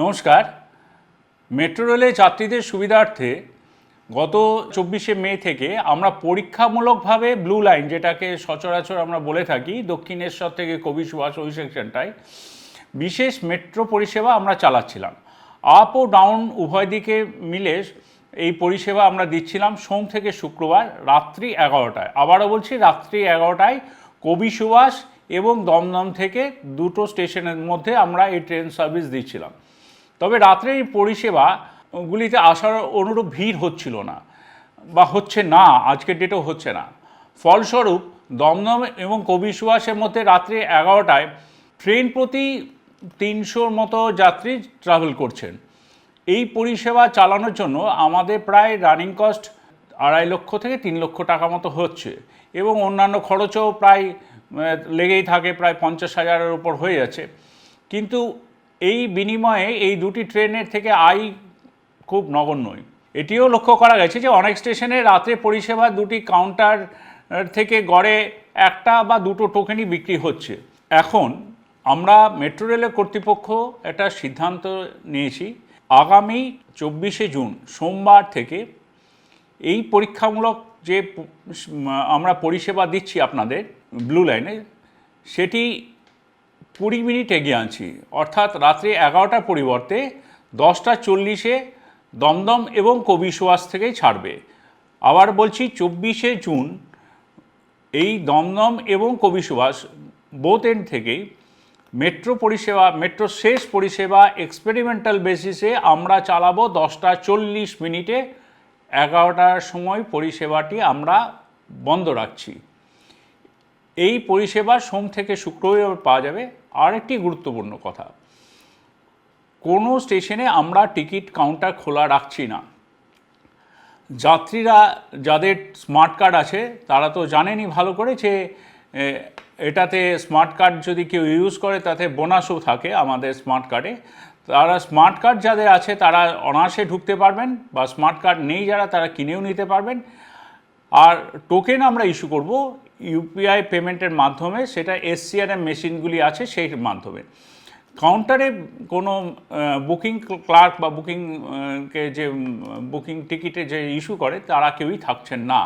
নমস্কার। মেট্রো রেলে যাত্রীদের সুবিধার্থে গত 24শে মে থেকে আমরা পরীক্ষামূলকভাবে ব্লু লাইন, যেটাকে সচরাচর আমরা বলে থাকি দক্ষিণেশ্বর থেকে কবি সুভাষ ওই সেকশনটায় বিশেষ মেট্রো পরিষেবা আমরা চালাচ্ছিলাম। আপ ও ডাউন উভয় দিকে মিলে এই পরিষেবা আমরা দিচ্ছিলাম সোম থেকে শুক্রবার রাত্রি 11টায়। আবারও বলছি, রাত্রি 11টায় কবি সুভাষ এবং দমদম থেকে দুটো স্টেশনের মধ্যে আমরা এই ট্রেন সার্ভিস দিচ্ছিলাম। তবে রাত্রে এই পরিষেবাগুলিতে আসার অনুরূপ ভিড় হচ্ছিল না বা হচ্ছে না, আজকের ডেটেও হচ্ছে না। ফলস্বরূপ দমদম এবং কবি সুভাষের মধ্যে রাত্রি 11টায় ট্রেন প্রতি 300 মতো যাত্রী ট্রাভেল করছেন। এই পরিষেবা চালানোর জন্য আমাদের প্রায় রানিং কস্ট 2.5 লক্ষ থেকে 3 লক্ষ টাকা মতো হচ্ছে এবং অন্যান্য খরচও প্রায় লেগেই থাকে, প্রায় 50,000-এর উপর হয়ে যাচ্ছে। কিন্তু এই বিনিময়ে এই দুটি ট্রেনের থেকে আয় খুব নগণ্যই। এটিও লক্ষ্য করা গেছে যে অনেক স্টেশনে রাত্রে পরিষেবা দুটি কাউন্টার থেকে গড়ে একটা বা দুটো টোকেনই বিক্রি হচ্ছে। এখন আমরা মেট্রো রেলের কর্তৃপক্ষ একটা সিদ্ধান্ত নিয়েছি, আগামী 24শে জুন সোমবার থেকে এই পরীক্ষামূলক যে আমরা পরিষেবা দিচ্ছি আপনাদের ব্লু লাইনে, সেটি 20 মিনিট এগিয়ে আনছি। অর্থাৎ রাত্রি 11টার পরিবর্তে 10:40-এ দমদম এবং কবি সুভাষ থেকেই ছাড়বে। আবার বলছি, 24শে জুন এই দমদম এবং কবি সুভাষ বোথ এন্ড থেকেই মেট্রো পরিষেবা, মেট্রো শেষ পরিষেবা এক্সপেরিমেন্টাল বেসিসে আমরা চালাবো 10:40 11টার সময় পরিষেবাটি আমরা বন্ধ রাখছি। এই পরিষেবা সোম থেকে শুক্রবার পাওয়া যাবে। আরেকটি গুরুত্বপূর্ণ কথা, কোনো স্টেশনে আমরা টিকিট কাউন্টার খোলা রাখছি না। যাত্রীরা যাদের স্মার্ট কার্ড আছে তারা তো জানেনই ভালো করে যে এটাতে স্মার্ট কার্ড যদি কেউ ইউজ করে তাতে বোনাসও থাকে আমাদের স্মার্ট কার্ডে। তারা স্মার্ট কার্ড যাদের আছে তারা অনায়াসে ঢুকতে পারবেন, বা স্মার্ট কার্ড নেই যারা তারা কিনেও নিতে পারবেন। আর টোকেন আমরা ইস্যু করব ইউপিআই পেমেন্টের মাধ্যমে, সেটা এসসিআরএম মেশিনগুলি আছে সেই মাধ্যমে। কাউন্টারে কোনো বুকিং ক্লার্ক বা বুকিংকে যে বুকিং টিকিটে যে ইস্যু করে তারা কেউই থাকছেন না।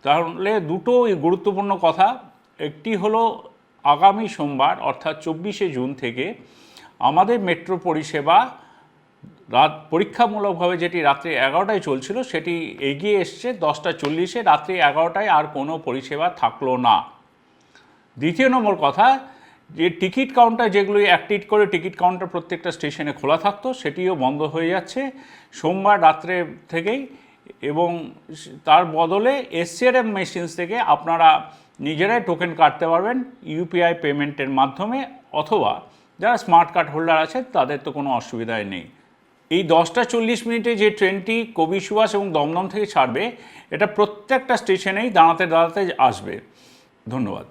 তাহলে দুটো গুরুত্বপূর্ণ কথা, একটি হলো আগামী সোমবার অর্থাৎ 24শে জুন থেকে আমাদের মেট্রো পরিষেবা পরীক্ষামূলকভাবে যেটি রাত্রি 11টায় চলছিল সেটি এগিয়ে এসছে 10:40-এ। রাত্রি 11টায় আর কোনো পরিষেবা থাকলো না। দ্বিতীয় নম্বর কথা, যে টিকিট কাউন্টার যেগুলি অ্যাক্টিভ করে টিকিট কাউন্টার প্রত্যেকটা স্টেশনে খোলা থাকতো সেটিও বন্ধ হয়ে যাচ্ছে সোমবার রাত্রে থেকেই, এবং তার বদলে এসসিআরএম মেশিনস থেকে আপনারা নিজেরাই টোকেন কাটতে পারবেন ইউপিআই পেমেন্টের মাধ্যমে, অথবা যারা স্মার্ট কার্ড হোল্ডার আছে তাদের তো কোনো অসুবিধাই নেই। এই 10:40 যে ট্রেনটি কবি সুভাষ এবং দমদম থেকে ছাড়বে, এটা প্রত্যেকটা স্টেশনেই দাঁড়াতে দাঁড়াতে আসবে। ধন্যবাদ।